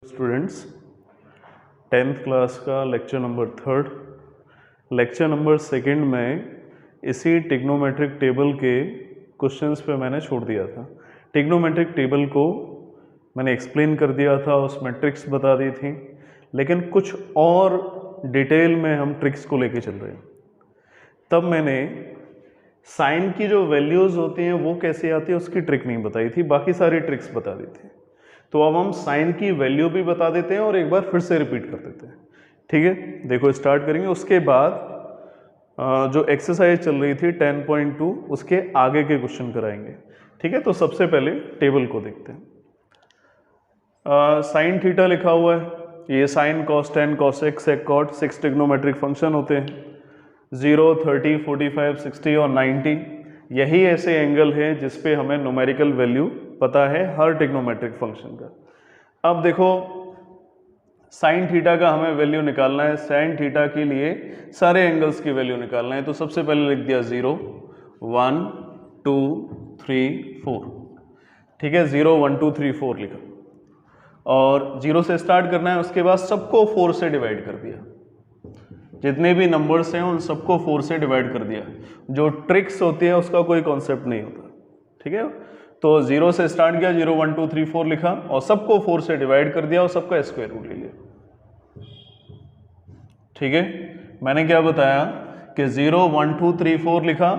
Students, 10th class का lecture number 3 lecture number 2 में इसी टिग्नोमेट्रिक टेबल के क्वेश्चंस पे मैंने छोड़ दिया था। टिग्नोमेट्रिक टेबल को मैंने एक्सप्लेन कर दिया था, उस में ट्रिक्स बता दी थी, लेकिन कुछ और डिटेल में हम ट्रिक्स को लेके चल रहे हैं। तब मैंने साइन की जो वैल्यूज़ होती हैं वो कैसे आती है उसकी ट्रिक नहीं बताई थी, बाकी सारी ट्रिक्स बता दी थी। तो अब हम साइन की वैल्यू भी बता देते हैं और एक बार फिर से रिपीट कर देते हैं। ठीक है, देखो स्टार्ट करेंगे। उसके बाद जो एक्सरसाइज चल रही थी 10.2 उसके आगे के क्वेश्चन कराएंगे। ठीक है, तो सबसे पहले टेबल को देखते हैं। साइन थीटा लिखा हुआ है, ये sine cos tan cosec sec cot 6 trigonometric function होते हैं। 0, 30, 45, 60 और 90 यही ऐसे एंगल हैं जिसपे हमें न्यूमेरिकल वैल्यू पता है हर ट्रिग्नोमेट्रिक फंक्शन का। अब देखो साइन थीटा का हमें वैल्यू निकालना है, साइन थीटा के लिए सारे एंगल्स की वैल्यू निकालना है। तो सबसे पहले लिख दिया 0, 1, 2, 3, 4। ठीक है, 0, 1, 2, 3, 4 लिखा और 0 से स्टार्ट करना है। उसके बाद सबको 4 से डिवाइड कर दिया, जितने भी नंबर्स हैं उन सबको 4 से डिवाइड कर दिया। जो ट्रिक्स होती है उसका कोई कॉन्सेप्ट नहीं होता। ठीक है, तो 0 से स्टार्ट किया, 0, 1, 2, 3, 4 लिखा और सबको 4 से डिवाइड कर दिया और सबका स्क्वायर रूट ले लिया। ठीक है, मैंने क्या बताया कि 0, 1, 2, 3, 4 लिखा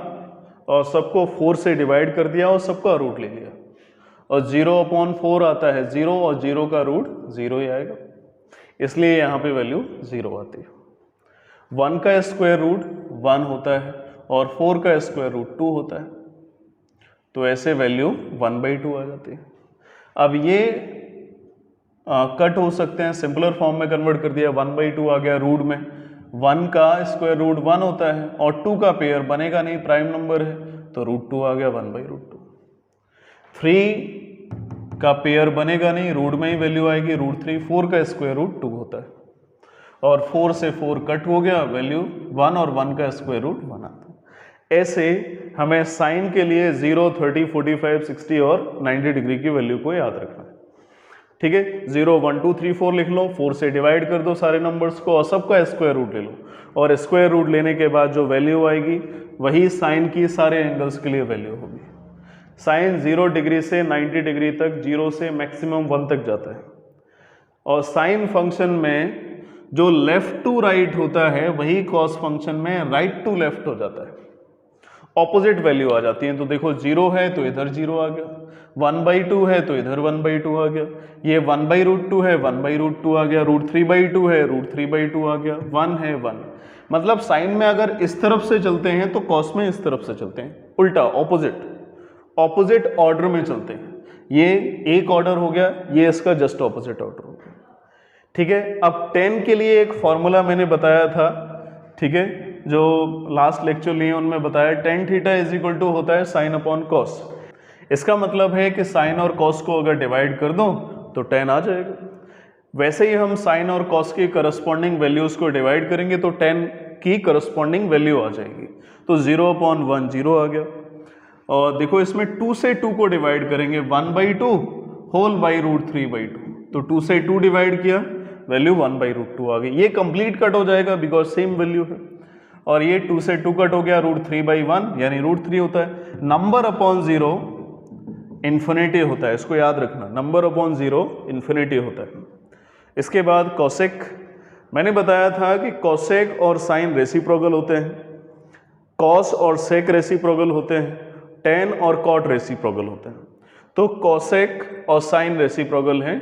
और सबको 4 से डिवाइड कर दिया और सबका रूट ले लिया। और 0/4 आता है 0 और 0 का रूट 0 ही आएगा, इसलिए यहाँ पे वैल्यू 0 आती है। 1 का स्क्वायर रूट 1 होता है और 4 का स्क्वायर रूट 2 होता है, तो ऐसे वैल्यू 1/2 आ जाती है। अब ये कट हो सकते हैं, सिंपलर फॉर्म में कन्वर्ट कर दिया, 1/2 आ गया रूट में। 1 का स्क्वायर रूट 1 होता है और 2 का पेयर बनेगा नहीं, प्राइम नंबर है, तो √2 आ गया 1/2। 3 का पेयर बनेगा नहीं, रूट में ही वैल्यू आएगी √3। 4 का स्क्वायर रूट 2 होता है और 4 से 4 कट हो गया, वैल्यू 1 और 1 का स्क्वायर रूट 1 आता है। ऐसे हमें साइन के लिए 0, 30, 45, 60 और 90 डिग्री की वैल्यू को याद रखना है। ठीक है, 0, 1, 2, 3, 4 लिख लो, 4 से डिवाइड कर दो सारे नंबर्स को और सबका स्क्वायर रूट ले लो, और स्क्वायर रूट लेने के बाद जो वैल्यू आएगी वही साइन की सारे एंगल्स के लिए वैल्यू होगी। साइन 0 डिग्री से 90 डिग्री तक, 0 से मैक्सिमम 1 तक जाता है। और साइन फंक्शन में जो लेफ्ट टू राइट होता है वही कॉस फंक्शन में राइट टू लेफ्ट हो जाता है, ऑपोजिट वैल्यू आ जाती है। तो देखो 0 है तो इधर 0 आ गया, 1/2 है तो इधर 1/2 आ गया, ये 1/√2 है 1/√2 आ गया, √3/2 है √3/2 आ गया, 1 है 1। मतलब साइन में अगर इस तरफ से चलते हैं तो कॉस में इस तरफ से चलते हैं, उल्टा ऑपोजिट ऑर्डर में चलते हैं। ये एक ऑर्डर हो गया, ये इसका जस्ट ऑपोजिट ऑर्डर हो गया। ठीक है, अब 10 के लिए एक फॉर्मूला मैंने बताया था, ठीक है, जो लास्ट लेक्चर लिए उनमें बताया, tan थीटा = होता है sin/cos। इसका मतलब है कि साइन और कॉस को अगर डिवाइड कर दो तो tan आ जाएगा। वैसे ही हम साइन और कॉस की करस्पॉन्डिंग वैल्यूज को डिवाइड करेंगे तो tan की करस्पॉन्डिंग वैल्यू आ जाएगी। तो 0/1 0 आ गया। और देखो इसमें 2 से 2 को डिवाइड करेंगे, 1/2 होल बाई √3/2, तो 2 से 2 डिवाइड किया, वैल्यू 1/√2 आ गई। ये कंप्लीट कट हो जाएगा बिकॉज सेम वैल्यू है। और ये 2 से 2 कट हो गया, √3/1 यानी √3 होता है। नंबर अपॉन 0 इन्फिनिटी होता है, इसको याद रखना, नंबर अपॉन 0 इन्फिनिटी होता है। इसके बाद कॉसेक, मैंने बताया था कि कॉसेक और साइन रेसिप्रोकल होते हैं, कॉस और सेक रेसिप्रोकल होते हैं, टेन और कॉट रेसिप्रोकल होते हैं। तो कॉसेक और साइन रेसिप्रोकल हैं,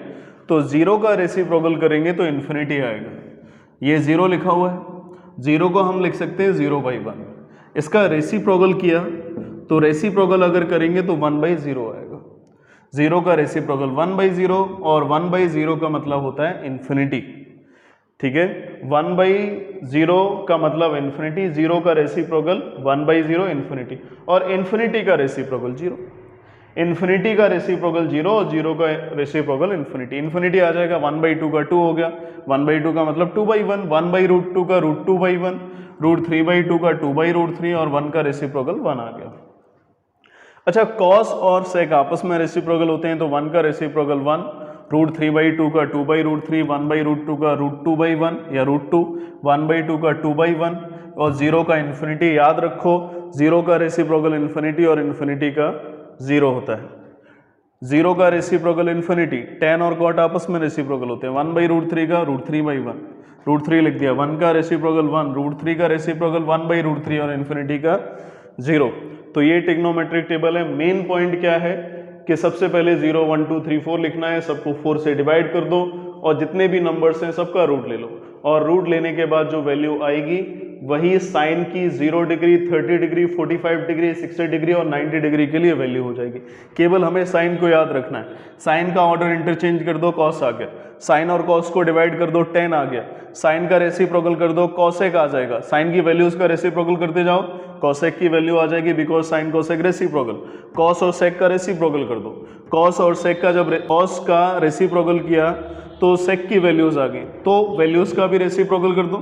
तो 0 का रेसिप्रोकल करेंगे तो इन्फिनिटी आएगा। ये 0 लिखा हुआ है, 0 को हम लिख सकते हैं 0/1। इसका रेसिप्रोकल किया तो रेसिप्रोकल अगर करेंगे तो 1/0 आएगा। 0 का रेसिप्रोकल 1/0 और 1/0 का मतलब होता है इन्फिनिटी। ठीक है, 1/0 का मतलब इन्फिनिटी, 0 का रेसिप्रोकल 1/0 इन्फिनिटी, और इन्फिनिटी का रेसिप्रोकल 0। इन्फिनिटी का रेसिप्रोकल 0 और 0 का रेसिप्रोकल इन्फिनिटी। इन्फिनिटी आ जाएगा, 1/2 का 2 हो गया, 1/2 का मतलब 2/1, 1/√2 का √2/1, √3/2 का 2/√3 और 1 का रेसिप्रोकल 1 आ गया। अच्छा, कॉस और सेक आपस में रेसिप्रोकल होते हैं, तो 1 का रेसिप्रोकल 1 √3/2 का 2/√3, 1/√2 का √2/1 या √2, 1/2 का 2/1 और 0 का इन्फिनिटी याद रखो, 0 का रेसिप्रोकल इन्फिनिटी और इन्फिनिटी का 0 होता है। 0 का रेसिप्रोकल इन्फिनिटी, tan और cot आपस में रेसिप्रोकल होते हैं, 1/√3 का √3/1, √3 लिख दिया, 1 का रेसिप्रोकल 1, √3 का रेसिप्रोकल 1/√3 और इन्फिनिटी का 0। तो ये ट्रिग्नोमेट्रिक टेबल है। मेन पॉइंट क्या है कि सबसे पहले 0 1 2 3 4 लिखना है, सबको 4 से डिवाइड कर दो और जितने भी नंबर्स हैं सबका रूट ले लो और रूट लेने के बाद जो वैल्यू आएगी वही साइन की 0 डिग्री, 30 डिग्री, 45 डिग्री, 60 डिग्री और 90 डिग्री के लिए वैल्यू हो जाएगी। केवल हमें साइन को याद रखना है। साइन का ऑर्डर इंटरचेंज कर दो, कॉस आ गया, साइन और कॉस को डिवाइड कर दो, tan आ गया, साइन का रेसिप्रोकल कर दो, कॉसेक आ जाएगा, साइन की वैल्यूज का रेसिप्रोकल करते जाओ, कॉसेक की वैल्यू आ जाएगी because sign cosec reciprocal, cos और सेक का रेसिप्रोकल कर दो, कॉस और सेक का जब कॉस का रेसिप्रोकल किया तो सेक की वैल्यूज आ गई, तो वैल्यूज का भी रेसिप्रोकल कर दो,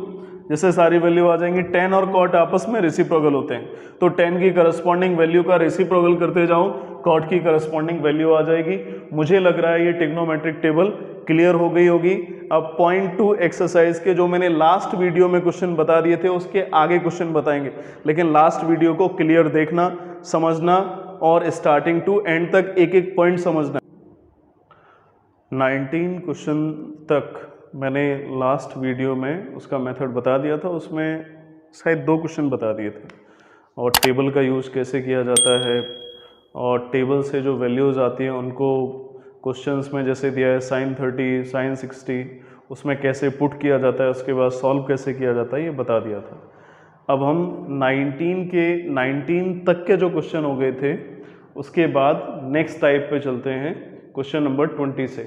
जैसे सारी वैल्यू आ जाएंगी। tan और cot आपस में रेसिप्रोकल होते हैं, तो tan की करस्पॉन्डिंग वैल्यू का रेसिप्रोकल करते जाओ, cot की करस्पॉन्डिंग वैल्यू आ जाएगी। मुझे लग रहा है ये ट्रिग्नोमेट्रिक टेबल क्लियर हो गई होगी। अब पॉइंट 2 एक्सरसाइज के जो मैंने लास्ट वीडियो में क्वेश्चन बता दिए थे उसके आगे क्वेश्चन बताएंगे, लेकिन लास्ट वीडियो को क्लियर देखना, समझना और स्टार्टिंग टू एंड तक एक एक पॉइंट समझना। 19 क्वेश्चन तक मैंने लास्ट वीडियो में उसका मेथड बता दिया था, उसमें शायद 2 क्वेश्चन बता दिए थे और टेबल का यूज़ कैसे किया जाता है और टेबल से जो वैल्यूज़ आती हैं उनको क्वेश्चंस में जैसे दिया है sin 30, sin 60, उसमें कैसे पुट किया जाता है, उसके बाद सॉल्व कैसे किया जाता है, ये बता दिया था। अब हम 19 तक के जो क्वेश्चन हो गए थे उसके बाद नेक्स्ट टाइप पे चलते हैं, क्वेश्चन नंबर 20 से।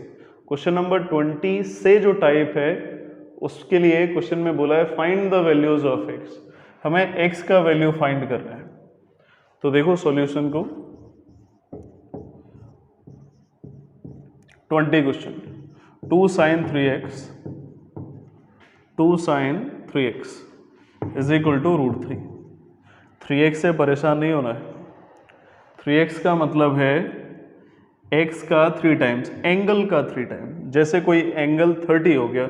क्वेश्चन नंबर 20 से जो टाइप है उसके लिए क्वेश्चन में बोला है find the values of x, हमें x का वैल्यू फाइंड करना है। तो देखो सॉल्यूशन को, 20 question, 2 sin 3x, 2 sin 3x is equal to √3। 3x से परेशान नहीं होना है, 3x का मतलब है x का 3 टाइम्स, एंगल का 3 टाइम। जैसे कोई एंगल 30 हो गया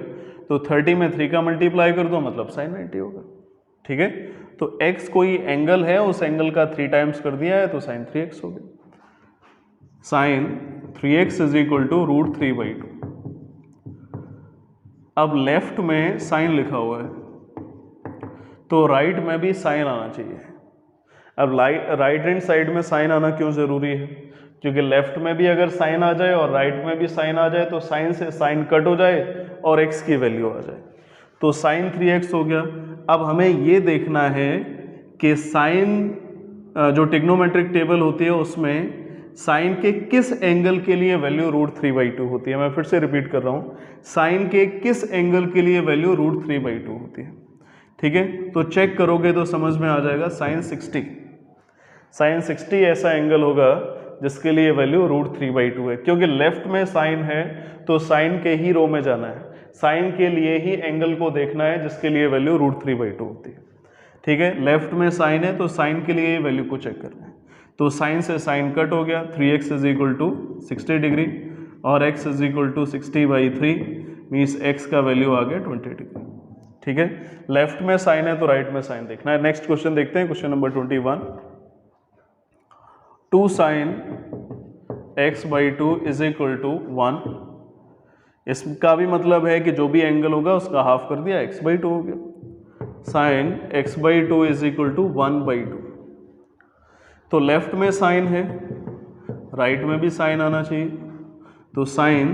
तो 30 में 3 का मल्टीप्लाई कर दो मतलब sin 90 होगा, ठीक है। तो x कोई एंगल है, उस एंगल का 3 टाइम्स कर दिया है तो sin 3x हो गया। sin 3x is equal to √3/2। अब लेफ्ट में साइन लिखा हुआ है तो राइट में भी साइन आना चाहिए। अब राइट हैंड साइड में साइन आना क्यों जरूरी है? क्योंकि लेफ्ट में भी अगर साइन आ जाए और राइट में भी साइन आ जाए तो साइन से साइन कट हो जाए और x की वैल्यू आ जाए, तो sin 3x हो गया। अब हमें ये देखना है कि साइन जो ट्रिग्नोमेट्रिक टेबल होती है उसमें साइन के किस एंगल के लिए वैल्यू √3/2 होती है। मैं फिर से रिपीट कर रहा हूँ, साइन के किस एंगल के लिए वैल्यू √3/2 होती है, ठीक है। तो चेक करोगे तो समझ में आ जाएगा, sin 60 ऐसा एंगल होगा जिसके लिए वैल्यू √3/2 है। क्योंकि लेफ्ट में साइन है तो साइन के ही रो में जाना है, साइन के लिए ही एंगल को देखना है जिसके लिए वैल्यू √3/2 होती है, ठीक है। लेफ्ट में साइन है तो साइन के लिए वैल्यू को चेक करना है, तो साइन से साइन कट हो गया, 3x is equal to 60 degree और x is equal to 60/3 means x का वैल्यू आ गया 20 डिग्री, ठीक है। लेफ्ट में साइन है तो राइट में साइन देखना है। नेक्स्ट क्वेश्चन देखते हैं, question number 21, 2 sin x/2 is equal to 1। इसका भी मतलब है कि जो भी एंगल होगा उसका हाफ कर दिया, x/2 हो गया। sin x/2 is equal to 1/2। तो लेफ्ट में साइन है, राइट में भी साइन आना चाहिए, तो साइन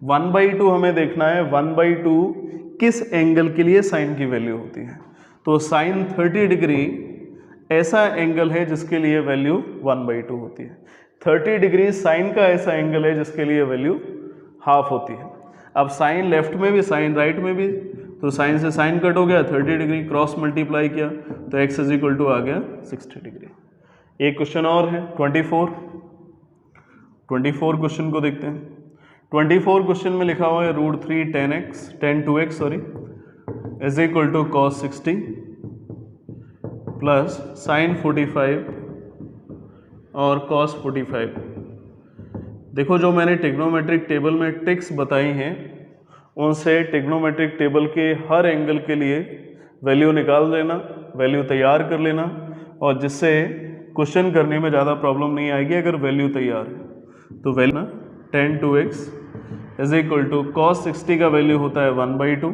1/2 हमें देखना है, 1/2 किस एंगल के लिए साइन की वैल्यू होती है। तो साइन 30 डिग्री ऐसा एंगल है जिसके लिए वैल्यू 1/2 होती है। 30 डिग्री साइन का ऐसा एंगल है जिसके लिए वैल्यू हाफ होती है। अब साइन लेफ्ट में भी, साइन राइट में भी, तो साइन से साइन कट हो गया, 30 डिग्री क्रॉस मल्टीप्लाई किया तो x इज इक्वल टू आ गया 60 डिग्री। एक क्वेश्चन और है 24 क्वेश्चन को देखते हैं। 24 क्वेश्चन में लिखा हुआ है √3 tan 2x is equal to cos 60 plus sin 45 और cos 45 देखो जो मैंने ट्रिग्नोमेट्रिक टेबल में ट्रिक्स बताई हैं उनसे ट्रिग्नोमेट्रिक टेबल के हर एंगल के लिए वैल्यू निकाल लेना, वैल्यू तैयार कर लेना, और जिससे क्वेश्चन करने में ज़्यादा प्रॉब्लम नहीं आएगी अगर वैल्यू तैयार है। तो वैल्यू ना tan 2x is equal to cos 60 का वैल्यू होता है 1/2,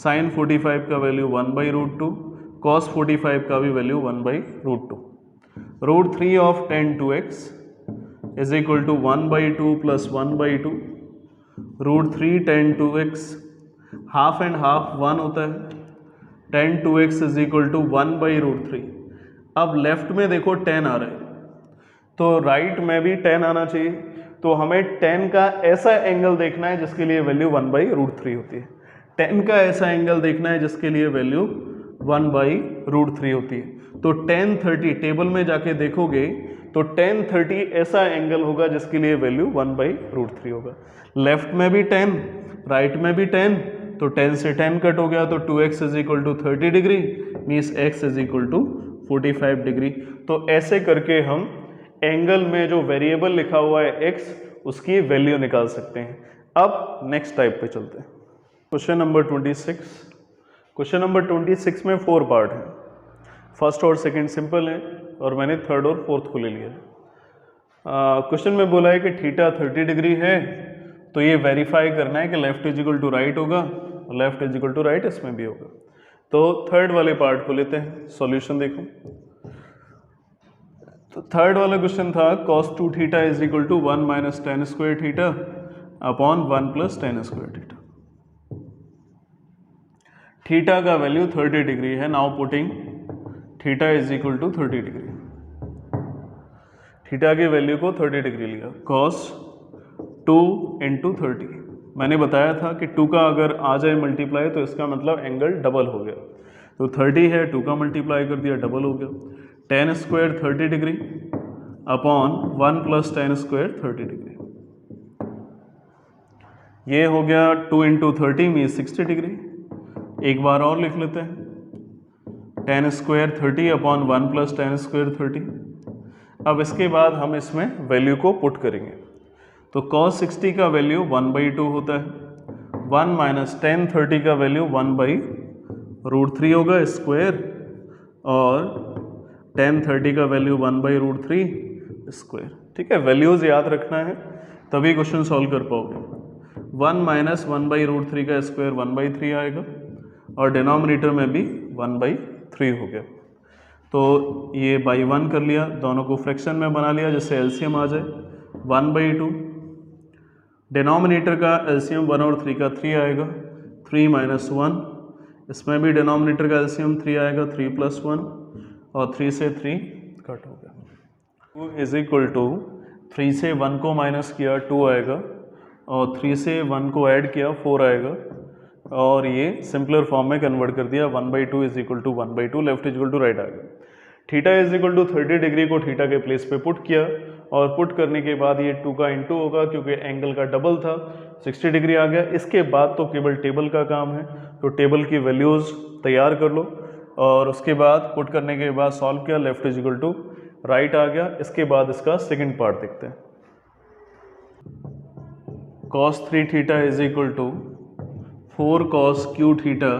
sin 45 का वैल्यू 1/√2, cos 45 का भी value 1/√2। √3 of tan 2x is equal to 1/2 plus 1/2, √3 tan 2x, half and half 1 होता है, tan 2x is equal to 1/√3। अब लेफ्ट में देखो tan आ रहा है तो राइट में भी tan आना चाहिए, तो हमें tan का ऐसा एंगल देखना है जिसके लिए वैल्यू 1/√3 होती है, tan का ऐसा एंगल देखना है जिसके लिए वैल्यू 1/√3 होती है। तो tan 30 टेबल में जाके देखोगे तो tan 30 ऐसा एंगल होगा जिसके लिए वैल्यू 1/√3 होगा। लेफ्ट में भी tan, राइट में भी tan, तो tan से tan कट हो गया तो 2x is equal to 30 degree means x is equal to 45 degree. तो ऐसे करके हम एंगल में जो वेरिएबल लिखा हुआ है x उसकी वैल्यू निकाल सकते हैं। अब नेक्स्ट टाइप पे चलते हैं। Question number 26। क्वेश्चन नंबर 26 में 4 पार्ट हैं, फर्स्ट और सेकंड सिंपल है और मैंने थर्ड और फोर्थ को ले लिया। क्वेश्चन में बोला है कि थीटा 30 डिग्री है, तो ये वेरीफाई करना है कि left is equal to right होगा और left is equal to right इसमें भी होगा। तो थर्ड वाले पार्ट को लेते हैं, सॉल्यूशन देखो। तो थर्ड वाला क्वेश्चन था cos 2 theta is equal to 1 minus tan square theta upon 1 plus tan square theta. Theta का वैल्यू 30 डिग्री है, now putting theta is equal to 30 degree. Theta की वैल्यू को 30 डिग्री लिया, cos 2 इंटू 30। मैंने बताया था कि 2 का अगर आ जाए मल्टीप्लाई तो इसका मतलब एंगल डबल हो गया, तो 30 है 2 का मल्टीप्लाई कर दिया डबल हो गया। tan square 30 degree upon 1 plus tan square 30 degree, ये हो गया 2 इंटू 30 मीन्स 60 डिग्री। एक बार और लिख लेते हैं, tan square 30 upon 1 plus tan square 30। अब इसके बाद हम इसमें वैल्यू को पुट करेंगे, तो cos 60 का वैल्यू 1/2 होता है, 1 माइनस tan 30 का वैल्यू 1/√3 होगा स्क्वायर, और tan 30 का वैल्यू 1/√3 स्क्वायर। ठीक है, वैल्यूज याद रखना है तभी क्वेश्चन सॉल्व कर पाओगे। 1 माइनस 1/√3 का स्क्वायर 1/3 आएगा और डिनोमिनेटर में भी 1/3 हो गया, तो ये बाई 1 कर लिया, दोनों को फ्रैक्शन में बना लिया जिससे एलसीएम आ जाए 1/2। डिनोमिनेटर का एलसीएम 1 और 3 का 3 आएगा, 3 माइनस 1, इसमें भी डिनोमिनेटर का एलसीएम 3 आएगा, 3 प्लस 1, और 3 से 3 कट हो गया। 2 इज इक्वल टू 3 से 1 को माइनस किया 2 आएगा, और 3 से 1 को ऐड किया 4 आएगा, और ये सिंपलर फॉर्म में कन्वर्ट कर दिया 1/2 is equal to 1/2, left is equal to right आ गया। Theta is equal to 30 degree को थीटा के प्लेस पे पुट किया, और पुट करने के बाद ये 2 का इंटू होगा क्योंकि एंगल का डबल था, 60 डिग्री आ गया। इसके बाद तो केवल टेबल का काम है, तो टेबल की वैल्यूज़ तैयार कर लो, और उसके बाद पुट करने के बाद सॉल्व किया, left is equal to right आ गया। इसके बाद इसका सेकंड पार्ट देखते हैं। cos 3 theta is equal to 4 cos q theta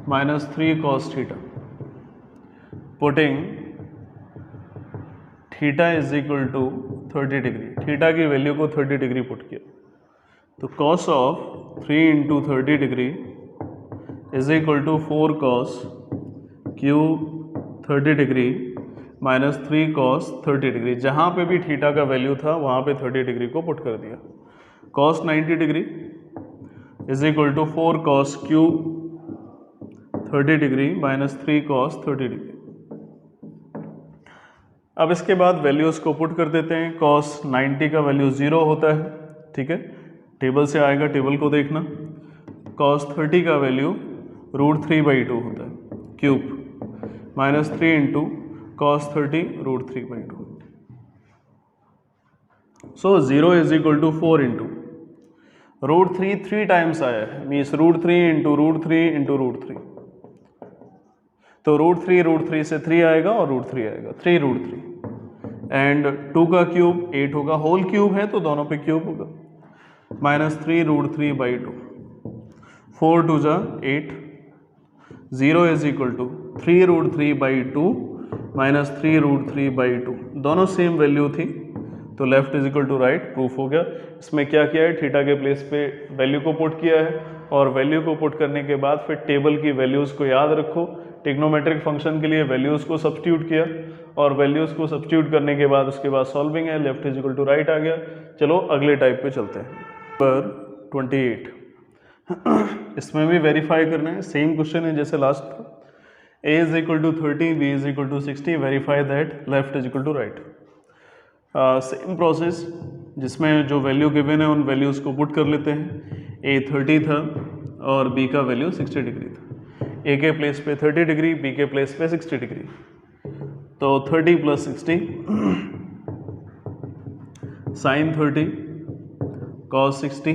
minus 3 cos theta, putting theta is equal to 30 degree. Theta की वैल्यू को 30 डिग्री पुट किया, तो cos of 3 into 30 degree is equal to 4 cos q 30 degree minus 3 cos 30 degree. जहाँ पे भी theta का value था वहाँ पे 30 डिग्री को पुट कर दिया। cos 90 degree is equal to 4 cos q 30 degree minus 3 cos 30 degree. अब इसके बाद वैल्यूज़ को पुट कर देते हैं। cos 90 का वैल्यू 0 होता है, ठीक है, टेबल से आएगा, टेबल को देखना। cos 30 का वैल्यू √3/2 होता है, cube minus 3 into cos 30 √3/2। So 0 is equal to 4 into √3 3 times आया है, मीन्स √3 इंटू √3 इंटू √3, तो √3 से 3 आएगा और √3 आएगा, 3 √3 एंड 2 का क्यूब 8 होगा, होल क्यूब है तो दोनों पे क्यूब होगा, -3√3/2, 4 2 जा 8, 0 इज इक्वल टू 3√3/2 -3√3/2, दोनों सेम वैल्यू थी तो left is equal to right proof हो गया। इसमें क्या किया है, थीटा के प्लेस पे वैल्यू को पुट किया है और वैल्यू को पुट करने के बाद फिर टेबल की वैल्यूज़ को याद रखो, ट्रिग्नोमेट्रिक फंक्शन के लिए वैल्यूज़ को सब्स्टिट्यूट किया और वैल्यूज़ को सब्स्टिट्यूट करने के बाद उसके बाद सॉल्विंग है, left is equal to right आ गया। चलो अगले टाइप पे चलते हैं। पर 28 इसमें भी वेरीफाई करना है, सेम क्वेश्चन है जैसे लास्ट था। a is equal to 30, b is equal to 60, verify that left is equal to right. Same process जिसमें जो वैल्यू गिवन है उन वैल्यूज़ को पुट कर लेते हैं। a 30 था और b का वैल्यू 60 डिग्री था, a के प्लेस पे 30 डिग्री, b के प्लेस पे 60 डिग्री, तो 30 + 60 sin 30 cos 60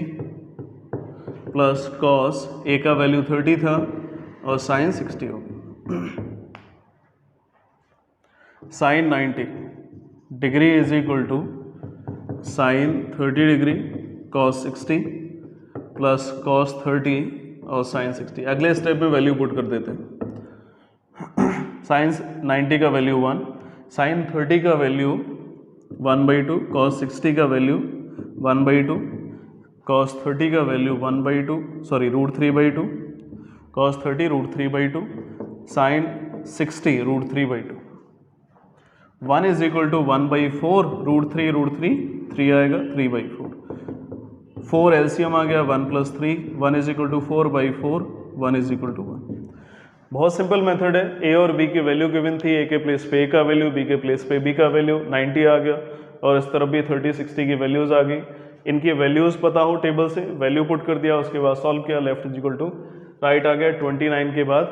plus cos a का वैल्यू 30 था और sin 60 हो गया, sin 90 degree is equal to sin 30 degree cos 60 plus cos 30 और sin 60। अगले स्टेप में वैल्यू पुट कर देते हैं। sin 90 का वैल्यू 1, sin 30 का वैल्यू 1/2, cos 60 का वैल्यू 1/2, cos 30 का value 1/2 sorry √3/2, cos 30 √3/2, sin 60 √3/2। 1 is equal to 1/4, √3 3 आएगा 3/4, 4 एलसीएम आ गया 1 + 3, 1 is equal to 4/4, 1 is equal to 1। बहुत सिंपल मेथड है, ए और बी की वैल्यू गिवन थी, ए के प्लेस पे ए का वैल्यू, बी के प्लेस पे बी का वैल्यू, 90 आ गया और इस तरफ भी 30 60 की वैल्यूज आ गई। इनकी वैल्यूज पता हो टेबल से, वैल्यू पुट कर दिया, उसके बाद सॉल्व किया, left is equal to right आ गया। 29 के बाद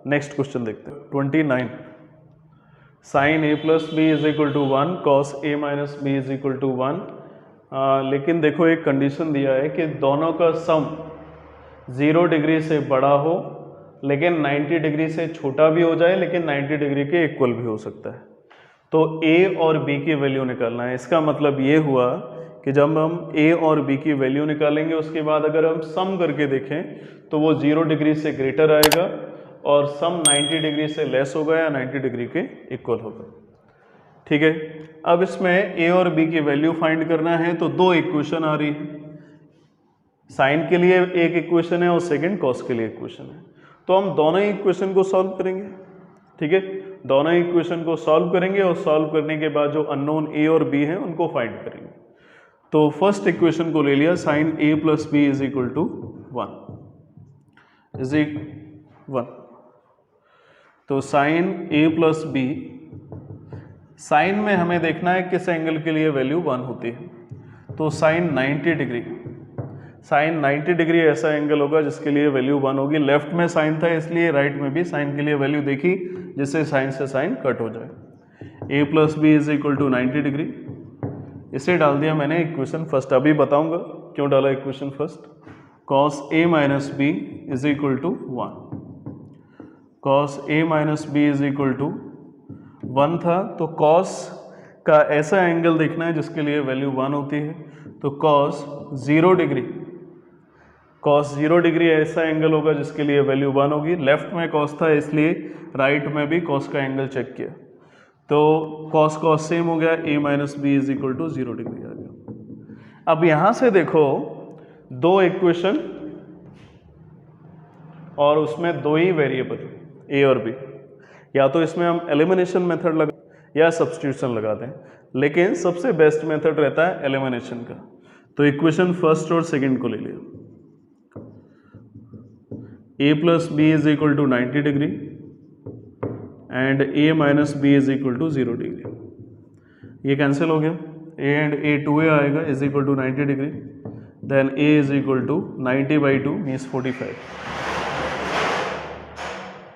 नेक्स्ट क्वेश्चन देखते हैं। 29 sin a + b is equal to 1, cos a - b is equal to 1। लेकिन देखो एक कंडीशन दिया है कि दोनों का सम 0 डिग्री से बड़ा हो लेकिन 90 डिग्री से छोटा भी हो जाए, लेकिन 90 डिग्री के इक्वल भी हो सकता है। तो a और b की वैल्यू निकालना है। इसका मतलब ये हुआ कि जब हम a और b की वैल्यू निकालेंगे उसके बाद अगर हम सम करके देखें तो वो 0 डिग्री से ग्रेटर आएगा और सम 90 डिग्री से लेस होगा या 90 डिग्री के इक्वल होगा। ठीक है, अब इसमें a और b की वैल्यू फाइंड करना है तो दो इक्वेशन आ रही है, साइन के लिए एक इक्वेशन है और सेकंड कॉस के लिए इक्वेशन है। तो हम दोनों ही इक्वेशन को सॉल्व करेंगे। ठीक है, दोनों ही इक्वेशन को सॉल्व करेंगे और सॉल्व करने के बाद जो अननोन a और b हैं उनको फाइंड करेंगे। तो फर्स्ट इक्वेशन को ले लिया, sine a + b is equal to 1 इज 1। तो साइन a + b, साइन में हमें देखना है किस एंगल के लिए वैल्यू 1 होती है। तो साइन 90 डिग्री, साइन 90 डिग्री ऐसा एंगल होगा जिसके लिए वैल्यू 1 होगी। लेफ्ट में साइन था इसलिए राइट में भी साइन के लिए वैल्यू देखी जिससे साइन से साइन कट हो जाए। a + b is equal to 90 degree, इसे डाल दिया मैंने इक्वेशन फर्स्ट। अभी बताऊंगा क्यों डाला equation first. cos a - b is equal to 1, cos a - b is equal to 1 था तो cos का ऐसा एंगल देखना है जिसके लिए वैल्यू 1 होती है। तो cos 0 डिग्री, cos 0 डिग्री ऐसा एंगल होगा जिसके लिए वैल्यू 1 होगी। लेफ्ट में cos था इसलिए राइट में भी cos का एंगल चेक किया तो cos सेम हो गया, a - b is equal to 0 degree आ गया। अब यहां से देखो दो इक्वेशन और उसमें दो ही वेरिएबल a और b, या तो इसमें हम एलिमिनेशन मेथड लगा या सब्स्टिट्यूशन लगा दें, लेकिन सबसे बेस्ट मेथड रहता है एलिमिनेशन का। तो इक्वेशन फर्स्ट और सेकंड को ले लिया, a + b is equal to 90 degree and a - b is equal to 0 degree. ये कैंसिल हो गया, a एंड a 2a आएगा is equal to 90 degree, then a is equal to 90/2 means 45।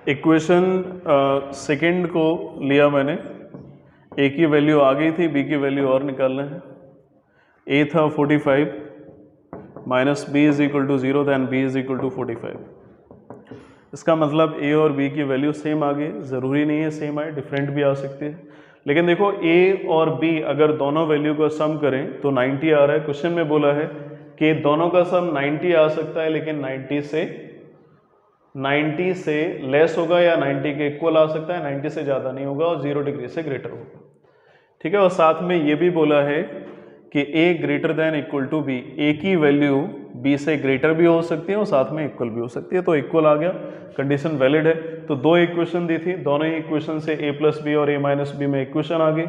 Equation second को लिया मैंने, a की value आ गई थी, b की वैल्यू और निकालना है। a था 45 minus b is equal to 0, then b is equal to 45। इसका मतलब a और b की वैल्यू सेम आ गई, ज़रूरी नहीं है सेम आए, डिफरेंट भी आ सकती है, लेकिन देखो ए और बी अगर दोनों वैल्यू को सम करें तो 90 आ रहा है। क्वेश्चन में बोला है कि दोनों का सम 90 आ सकता है, लेकिन 90 से लेस होगा या 90 के इक्वल आ सकता है, 90 से ज़्यादा नहीं होगा और 0 डिग्री से ग्रेटर होगा। ठीक है, और साथ में ये भी बोला है कि A greater than equal to B, A की वैल्यू बी से ग्रेटर भी हो सकती है और साथ में इक्वल भी हो सकती है। तो इक्वल आ गया, कंडीशन वैलिड है। तो दो इक्वेशन दी थी, दोनों ही इक्वेशन से ए प्लस बी और ए माइनस बी में इक्वेशन आ गई।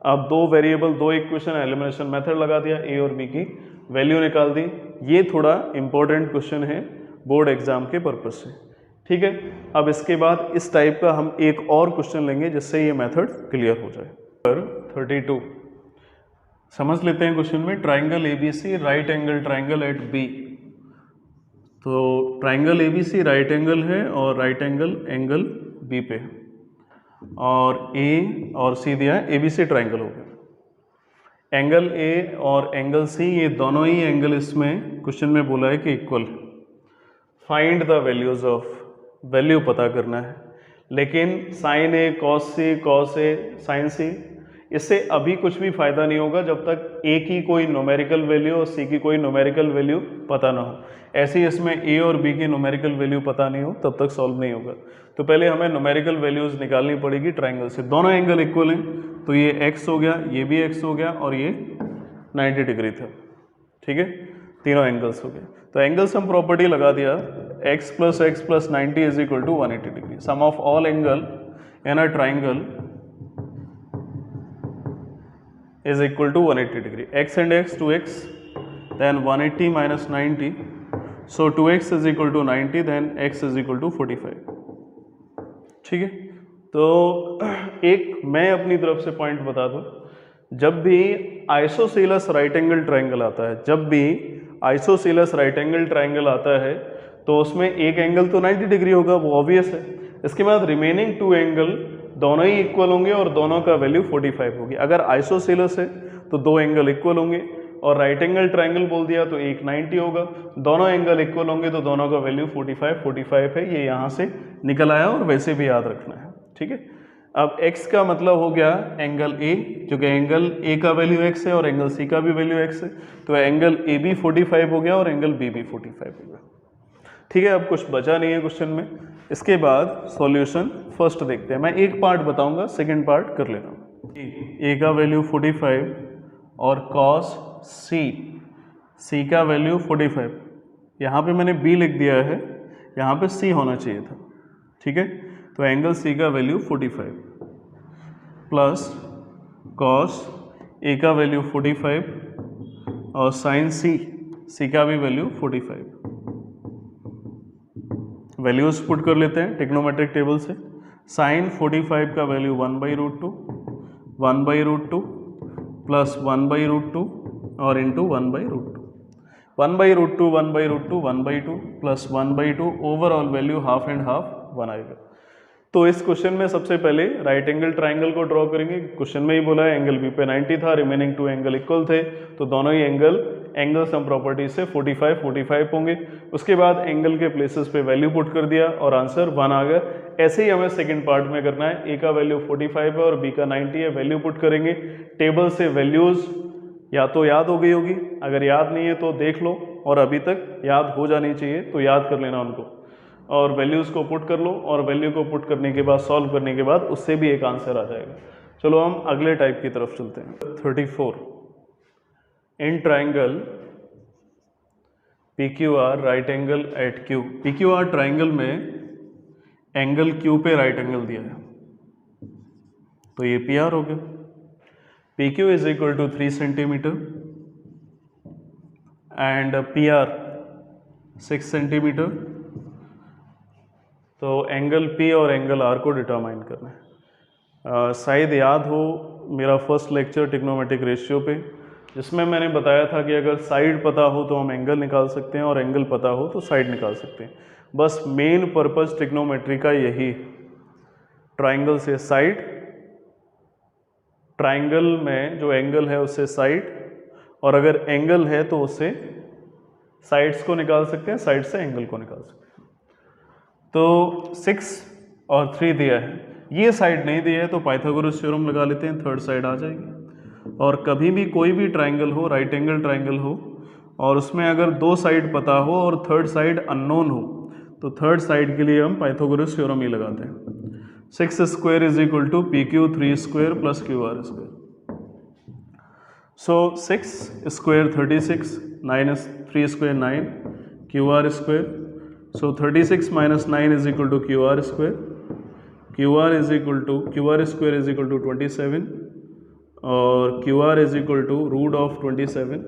अब दो वेरिएबल दो इक्वेशन एलिमिनेशन मेथड लगा दिया, ए और बी की वैल्यू निकाल दी। ये थोड़ा इंपॉर्टेंट क्वेश्चन है बोर्ड एग्जाम के पर्पज से। ठीक है, अब इसके बाद इस टाइप का हम एक और क्वेश्चन लेंगे जिससे ये मेथड क्लियर हो जाए। 32 समझ लेते हैं क्वेश्चन में, triangle ABC right angle triangle at B. तो ट्राइंगल एबीसी राइट एंगल है और राइट एंगल बी पे, और ए और सी दिया है, एबीसी ट्राइंगल हो गया। एंगल ए और एंगल सी ये दोनों ही एंगल इसमें क्वेश्चन में बोला है कि equal. Find the values of, value पता करना है। लेकिन sign A cos A sign सी, इससे अभी कुछ भी फायदा नहीं होगा जब तक ए की कोई न्यूमेरिकल वैल्यू और सी की कोई न्यूमेरिकल वैल्यू पता ना हो। ऐसे ही इसमें ए और बी की न्यूमेरिकल वैल्यू पता नहीं हो तब तक सॉल्व नहीं होगा। तो पहले हमें न्यूमेरिकल वैल्यूज निकालनी पड़ेगी ट्राइंगल से। दोनों एंगल इक्वल हैं, तो ये एक्स हो गया, ये भी एक्स हो गया और ये 90 डिग्री था। ठीक है, तीनों एंगल्स हो गए। तो एंगल सम प्रॉपर्टी लगा दिया, x plus 90 is equal to 180 degree. Sum of all angle in a triangle is equal to 180 degree. X and x 2x, then 180 minus 90, so 2x is equal to 90, then x is equal to 45. ठीक है, तो एक मैं अपनी तरफ से point बता दूं, जब भी आइसोसेलेस राइट एंगल ट्राइंगल आता है, जब भी आइसोसेलेस राइट एंगल ट्राइंगल आता है तो उसमें एक एंगल तो 90 डिग्री होगा, वो ऑब्वियस है। इसके बाद रिमेनिंग टू एंगल दोनों ही इक्वल होंगे और दोनों का वैल्यू 45 होगी। अगर आइसोसेलेस है तो दो एंगल इक्वल होंगे, और राइट एंगल ट्राइंगल बोल दिया तो एक 90 होगा। दोनों एंगल इक्वल होंगे तो दोनों का वैल्यू 45 है। ये यहाँ से निकल आया और वैसे भी याद रखना है। ठीक है, अब x का मतलब हो गया एंगल A, क्योंकि एंगल A का वैल्यू x है और एंगल C का भी वैल्यू x है, तो एंगल A भी 45 हो गया और एंगल B भी 45 हो गया। ठीक है, अब कुछ बचा नहीं है क्वेश्चन में। इसके बाद सॉल्यूशन फर्स्ट देखते हैं। मैं एक पार्ट बताऊंगा, सेकंड पार्ट कर लेता हूँ। A का वैल्यू 45 और cos C का वैल्यू 45। यहाँ पे मैंने B लिख दिया है, यहाँ पे C होना चाहिए था। ठीक है, तो एंगल C का वैल्यू 45 प्लस cos A का वैल्यू 45 और sin C का भी वैल्यू 45। वैल्यूज पुट कर लेते हैं टिग्नोमेट्रिक टेबल से। साइन 45 का वैल्यू 1/√2 प्लस 1/√2 और into 1/√2 1/√2 plus 1/2 overall value half and half 1 आएगा। तो इस क्वेश्चन में सबसे पहले राइट एंगल ट्राइंगल को ड्रॉ करेंगे। क्वेश्चन में ही बोला है एंगल बी पे 90 था, रिमेनिंग टू एंगल इक्वल थे, तो दोनों ही एंगल सम प्रॉपर्टी से 45 होंगे। उसके बाद एंगल के प्लेसेस पे वैल्यू पुट कर दिया और आंसर 1 आ गया। ऐसे ही हमें सेकंड पार्ट में करना है। ए का वैल्यू 45 है और बी का 90 है, वैल्यू पुट करेंगे। टेबल से वैल्यूज या तो याद हो गई होगी, अगर याद नहीं है तो देख लो, और अभी तक याद हो जानी चाहिए तो याद कर लेना उनको, और वैल्यूज़ को पुट कर लो, और वैल्यू को पुट करने के बाद सॉल्व करने के बाद उससे भी एक आंसर आ जाएगा। चलो हम अगले टाइप की तरफ चलते हैं। 34 in triangle PQR right angle at Q। PQR triangle में एंगल Q पे राइट एंगल दिया है, तो ये PR हो गया। PQ is equal to 3 centimetre and PR 6 centimetre. तो एंगल P और एंगल R को डिटरमाइन करना है। शायद याद हो मेरा फर्स्ट लेक्चर ट्रिग्नोमेट्रिक रेशियो पे, जिसमें मैंने बताया था कि अगर साइड पता हो तो हम एंगल निकाल सकते हैं और एंगल पता हो तो साइड निकाल सकते हैं। बस मेन पर्पस ट्रिग्नोमेट्री का यही, ट्राइंगल से साइड, ट्राइंगल में जो एंगल है उससे साइड, और अगर एंगल है तो उससे साइड्स को निकाल सकते हैं, साइड से एंगल को निकाल सकते हैं। तो 6 और 3 दिया है। ये साइड नहीं दी है तो पाइथागोरस थ्योरम लगा लेते हैं, थर्ड साइड आ जाएगी। और कभी भी कोई भी ट्राइंगल हो, राइट एंगल ट्राइंगल हो, और उसमें अगर दो साइड पता हो और थर्ड साइड अननोन हो, तो थर्ड साइड के लिए हम पाइथागोरस थ्योरम ही लगाते हैं। 6 square is equal to PQ 3 square plus QR square. So 6 square 36, 9 3 square 9, QR square. So 36 minus 9 is equal to QR square. QR square is equal to 27 और QR is equal to root of 27।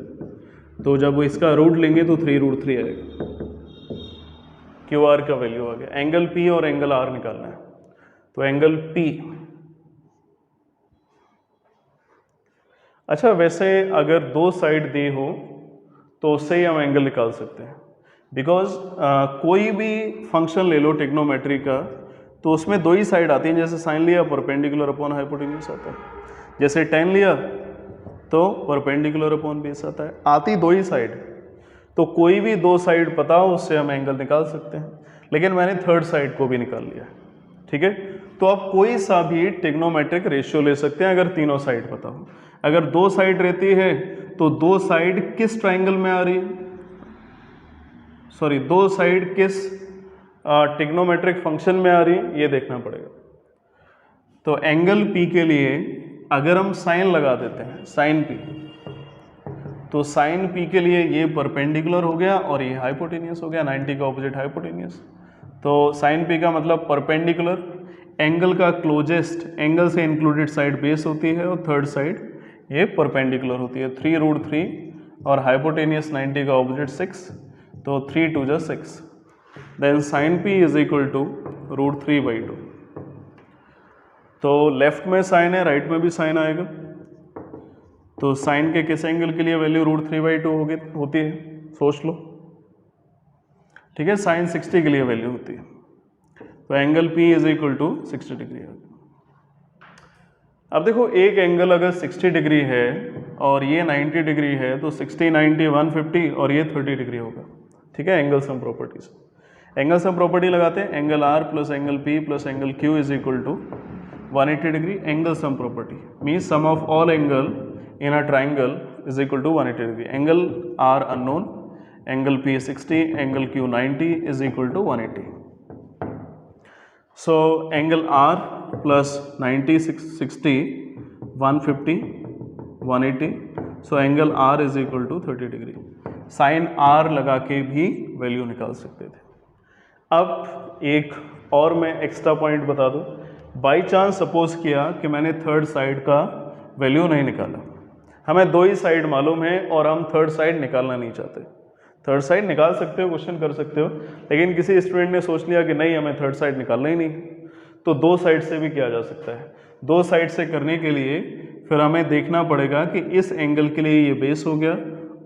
तो जब इसका root लेंगे तो 3√3 आएगा। QR का value आ गया। एंगल P और एंगल R निकालना है, तो एंगल P, अच्छा वैसे अगर दो साइड दी हो तो उससे ही हम एंगल निकाल सकते हैं, बिकॉज कोई भी फंक्शन ले लो ट्रिग्नोमेट्री का, तो उसमें दो ही साइड आती हैं। जैसे साइन लिया परपेंडिकुलर अपॉन हाइपोटेन्यूज आता है, जैसे टेन लिया तो परपेंडिकुलर अपॉन बेस आता है, आती दो ही साइड। तो कोई भी दो साइड पता हो उससे हम एंगल निकाल सकते हैं, लेकिन मैंने थर्ड साइड को भी निकाल लिया, ठीक है। तो आप कोई सा भी ट्रिग्नोमेट्रिक रेशियो ले सकते हैं अगर तीनों साइड पता हो। अगर दो साइड रहती है तो दो साइड किस ट्राइंगल में आ रही है, सॉरी दो साइड किस ट्रिग्नोमेट्रिक फंक्शन में आ रही है, ये देखना पड़ेगा। तो एंगल P के लिए अगर हम साइन लगा देते हैं, साइन P, तो साइन P के लिए ये परपेंडिकुलर हो गया और ये हाइपोटेनियस हो गया, 90 का ऑपोजिट हाइपोटेनियस। तो साइन P का मतलब परपेंडिकुलर, एंगल का क्लोजेस्ट एंगल से इंक्लूडेड साइड बेस होती है और थर्ड साइड ये परपेंडिकुलर होती है। 3√3 और हाइपोटेनियस 90 का ऑपोजिट 6, तो 3 2 जा 6, then sine P is equal to √3/2। तो लेफ्ट में साइन है, राइट में भी साइन आएगा, तो साइन के किस एंगल के लिए वैल्यू √3/2 होती है, सोच लो, ठीक है। साइन 60 के लिए वैल्यू होती है, तो angle P is equal to 60 degree है। अब देखो एक एंगल अगर 60 डिग्री है और ये 90 डिग्री है, तो 60 90 150 और ये 30 डिग्री होगा, ठीक है। Angle sum properties, angle sum property लगाते हैं, angle R plus angle P plus angle Q is equal to 180 degree. Angle sum property means sum of all angle in a triangle is equal to 180 degree. Angle R unknown, angle P 60, angle Q 90 is equal to 180। So angle R plus 90 60 150 180, so angle R is equal to 30 degree. Sign R लगा के भी value निकाल सकते थे। अब एक और मैं एक्स्ट्रा पॉइंट बता दूं, बाई चांस सपोज किया कि मैंने थर्ड साइड का वैल्यू नहीं निकाला, हमें दो ही साइड मालूम है और हम थर्ड साइड निकालना नहीं चाहते। थर्ड साइड निकाल सकते हो, क्वेश्चन कर सकते हो, लेकिन किसी स्टूडेंट ने सोच लिया कि नहीं हमें थर्ड साइड निकालना ही नहीं, तो दो साइड से भी किया जा सकता है। दो साइड से करने के लिए फिर हमें देखना पड़ेगा कि इस एंगल के लिए ये बेस हो गया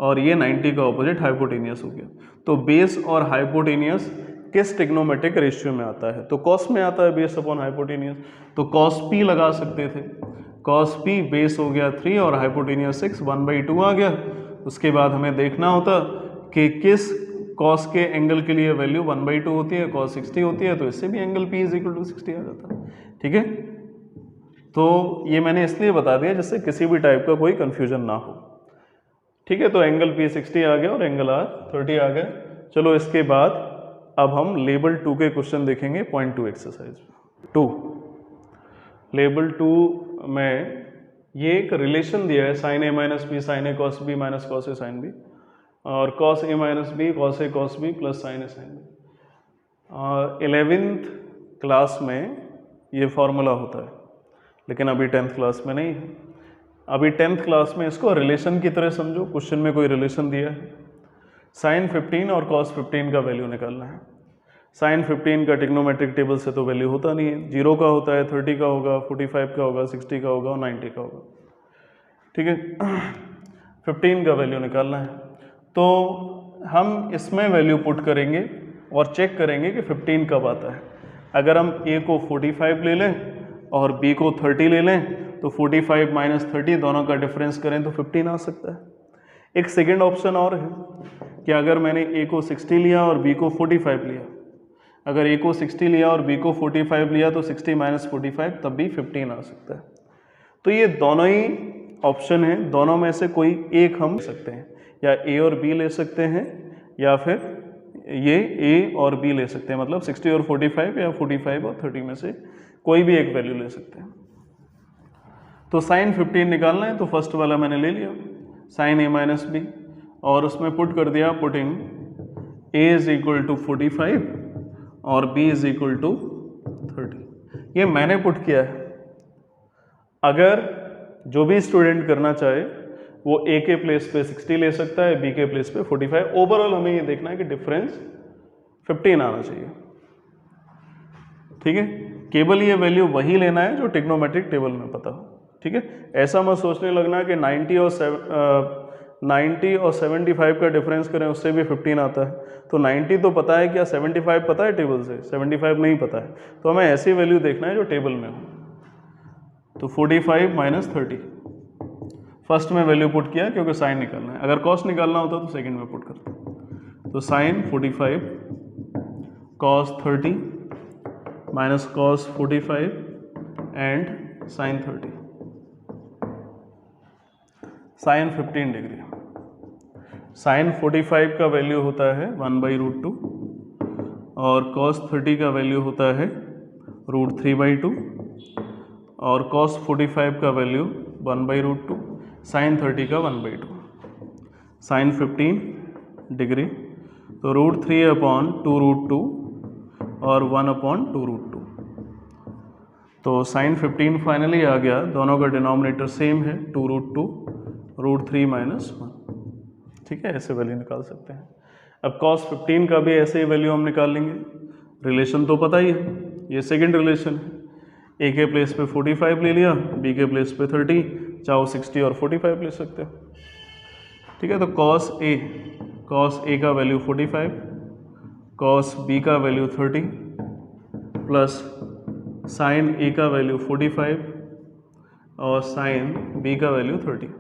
और ये 90 का ऑपोजिट हाइपोटेनियस हो गया। तो बेस और हाइपोटेनियस किस ट्रिग्नोमेट्रिक रेशियो में आता है, तो कॉस में आता है बेस अपॉन हाइपोटेनियस, तो कॉस P लगा सकते थे। कॉस P बेस हो गया 3 और हाइपोटेनियस 6, 1/2 आ गया। उसके बाद हमें देखना होता कि किस कॉस के एंगल के लिए वैल्यू 1/2 होती है, कॉस 60 होती है, तो इससे भी angle P is equal to 60 आ जाता है, ठीक है। तो ये मैंने इसलिए बता दिया जिससे किसी भी टाइप का कोई कंफ्यूजन ना हो, ठीक है। तो एंगल P 60 आ गया और एंगल R 30 आ गया। चलो इसके बाद अब हम लेवल 2 के क्वेश्चन देखेंगे, पॉइंट 2 एक्सरसाइज 2। लेवल 2 में ये एक रिलेशन दिया है, sine A minus B sine A cos B minus cos A sine B, और cos A minus B cos A cos B plus sine A sine B। 11th class में ये formula होता है, लेकिन अभी 10th क्लास में नहीं है। अभी 10th क्लास में इसको रिलेशन की तरह समझो। क्वेश्चन में कोई रिलेशन दिया है, साइन 15 और कॉस 15 का वैल्यू निकालना है। साइन 15 का ट्रिग्नोमेट्रिक टेबल से तो वैल्यू होता नहीं है, 0 का होता है, 30 का होगा, 45 का होगा, 60 का होगा और 90 का होगा, ठीक है। 15 का वैल्यू निकालना है, तो हम इसमें वैल्यू पुट करेंगे और चेक करेंगे कि 15 कब आता है। अगर हम A को 45 ले लें और B को 30 ले लें, तो 45 माइनस 30 दोनों का डिफरेंस करें तो 15 आ सकता है। एक सेकेंड ऑप्शन और है कि अगर मैंने A को 60 लिया और B को 45 लिया, अगर ए को 60 लिया और बी को 45 लिया तो 60 माइनस 45 तब भी 15 आ सकता है। तो ये दोनों ही ऑप्शन हैं, दोनों में से कोई एक हम ले सकते हैं, या ए और बी ले सकते हैं या फिर ये ए और बी ले सकते हैं, मतलब 60 और 45 या 45 और 30 में से कोई भी एक वैल्यू ले सकते हैं। तो साइन 15 निकालना है, तो फर्स्ट वाला मैंने ले लिया साइन ए माइनस बी, और उसमें पुट कर दिया, putting A is equal to 45 और बी इज इक्वल टू 30। ये मैंने पुट किया है। अगर जो भी स्टूडेंट करना चाहे वो ए के प्लेस पे 60 ले सकता है, बी के प्लेस पे 45। ओवरऑल हमें ये देखना है कि डिफरेंस 15 आना चाहिए, ठीक है। केवल ये वैल्यू वही लेना है जो ट्रिग्नोमेट्रिक टेबल में पता हो, ठीक है। ऐसा मत सोचने लगना कि 90 और 75 का डिफरेंस करें उससे भी 15 आता है। तो 90 तो पता है, क्या 75 पता है टेबल से? 75 नहीं पता है, तो हमें ऐसी वैल्यू देखना है जो टेबल में हो। तो 45 माइनस 30 फर्स्ट में वैल्यू पुट किया क्योंकि साइन निकालना है। अगर कॉस निकालना होता तो सेकंड में पुट करते। तो sine 45 cos 30 minus cos 45 and sine 30, sine 15 degree. Sine 45 का वैल्यू होता है 1/√2 और कॉस 30 का वैल्यू होता है √3/2 और कॉस 45 का वैल्यू 1/√2, साइन 30 का 1/2, साइन 15 डिग्री। तो √3/2√2 और 1/2√2। तो साइन 15 फाइनली आ गया, दोनों का डिनोमिनेटर सेम है 2√2 √3 माइनस 1, ठीक है। ऐसे वैल्यू निकाल सकते हैं। अब cos 15 का भी ऐसे ही वैल्यू हम निकाल लेंगे। रिलेशन तो पता ही है, ये सेकंड रिलेशन है। ए के प्लेस पे 45 ले लिया, बी के प्लेस पे 30, चाहो 60 और 45 ले सकते हो, ठीक है। तो cos A का वैल्यू 45, cos B का वैल्यू 30 प्लस साइन A का वैल्यू 45 और साइन B का वैल्यू 30,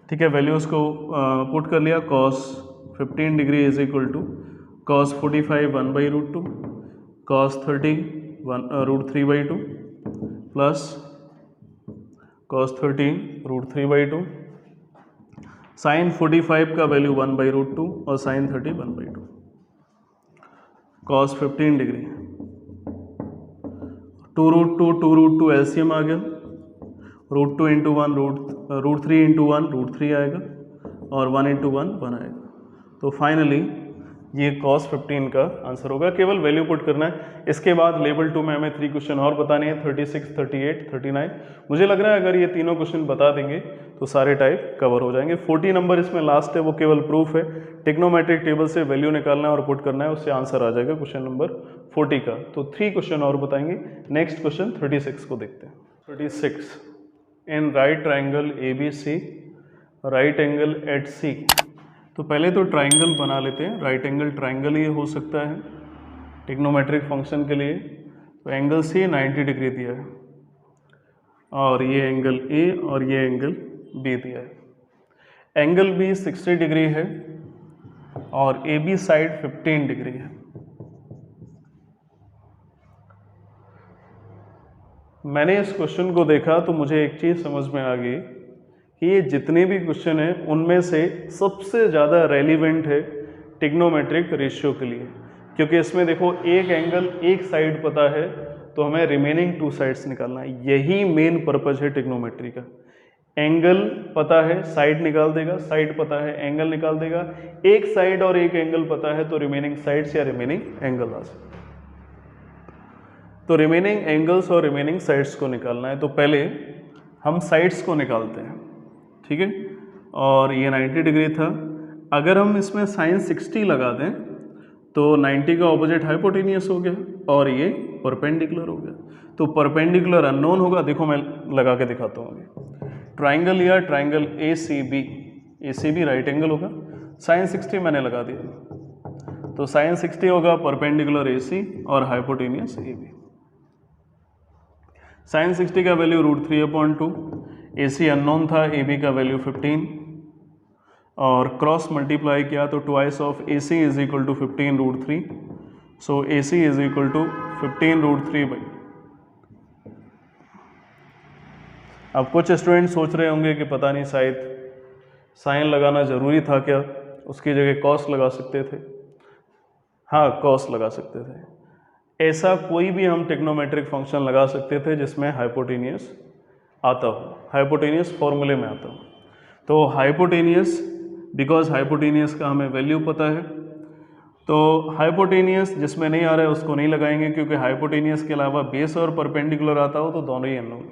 ठीक है। वैल्यूज़ को पुट कर लिया। cos 15 degree is equal to cos 45 1/√2, cos 30 √3/2 plus cos 30 √3/2, sine 45 का वैल्यू 1/√2 और साइन 30 1/2, cos 15 डिग्री 2√2 एलसीएम आ गया, √2 इंटू 1 √3 इंटू 1 √3 आएगा और 1 इंटू 1 1 आएगा। तो फाइनली ये cos 15 का आंसर होगा। केवल वैल्यू पुट करना है। इसके बाद लेवल 2 में हमें 3 क्वेश्चन और बताने हैं, 36, 38, 39। मुझे लग रहा है अगर ये तीनों क्वेश्चन बता देंगे तो सारे टाइप कवर हो जाएंगे। 40 नंबर इसमें लास्ट है, वो केवल प्रूफ है। ट्रिग्नोमेट्रिक टेबल से वैल्यू निकालना है और पुट करना है, उससे आंसर आ जाएगा क्वेश्चन नंबर 40 का। तो 3 क्वेश्चन और बताएंगे। नेक्स्ट क्वेश्चन 36 को देखते हैं। 36, in right triangle ABC right angle at C। तो पहले तो ट्राइंगल बना लेते हैं। राइट एंगल ट्राइंगल ही हो सकता है ट्रिग्नोमेट्रिक फंक्शन के लिए। तो एंगल C 90 डिग्री दिया है और ये एंगल A और ये एंगल B दिया है। एंगल B 60 डिग्री है और AB साइड 15 डिग्री है। मैंने इस क्वेश्चन को देखा तो मुझे एक चीज़ समझ में आ गई कि ये जितने भी क्वेश्चन हैं उनमें से सबसे ज़्यादा रेलिवेंट है ट्रिग्नोमेट्रिक रेशियो के लिए, क्योंकि इसमें देखो एक एंगल एक साइड पता है तो हमें रिमेनिंग 2 साइड्स निकालना है। यही मेन पर्पज है ट्रिग्नोमेट्री का। एंगल पता है साइड निकाल देगा, साइड पता है एंगल निकाल देगा, एक साइड और एक एंगल पता है तो रिमेनिंग साइड्स या रिमेनिंग एंगल आ सकते। तो रिमेनिंग एंगल्स और रिमेनिंग साइड्स को निकालना है। तो पहले हम साइड्स को निकालते हैं, ठीक है। और ये 90 डिग्री था। अगर हम इसमें साइन 60 लगा दें तो 90 का ऑपोजिट हाइपोटेनियस हो गया और ये परपेंडिकुलर हो गया। तो परपेंडिकुलर अननोन होगा। देखो मैं लगा के दिखाता हूँ अभी। ट्राइंगल लिया, ट्राइंगल ACB राइट एंगल होगा। साइन 60 मैंने लगा दिया तो साइन 60 होगा परपेंडिकुलर AC और हाइपोटेनियस AB। साइन 60 का वैल्यू √3/2, AC अननोन था, AB का वैल्यू 15 और क्रॉस मल्टीप्लाई किया तो twice of AC is equal to 15 √3 so AC is equal to 15√3 अब कुछ स्टूडेंट सोच रहे होंगे कि पता नहीं शायद साइन लगाना ज़रूरी था क्या, उसकी जगह कॉस लगा सकते थे। हाँ, कॉस लगा सकते थे। ऐसा कोई भी हम ट्रिग्नोमेट्रिक फंक्शन लगा सकते थे जिसमें हाइपोटेनियस आता हो, हाइपोटेनियस फॉर्मूले में आता हो। तो हाइपोटेनियस, बिकॉज हाइपोटेनियस का हमें वैल्यू पता है, तो हाइपोटेनियस जिसमें नहीं आ रहा है उसको नहीं लगाएंगे, क्योंकि हाइपोटेनियस के अलावा बेस और परपेंडिकुलर आता हो तो दोनों ही अननोन,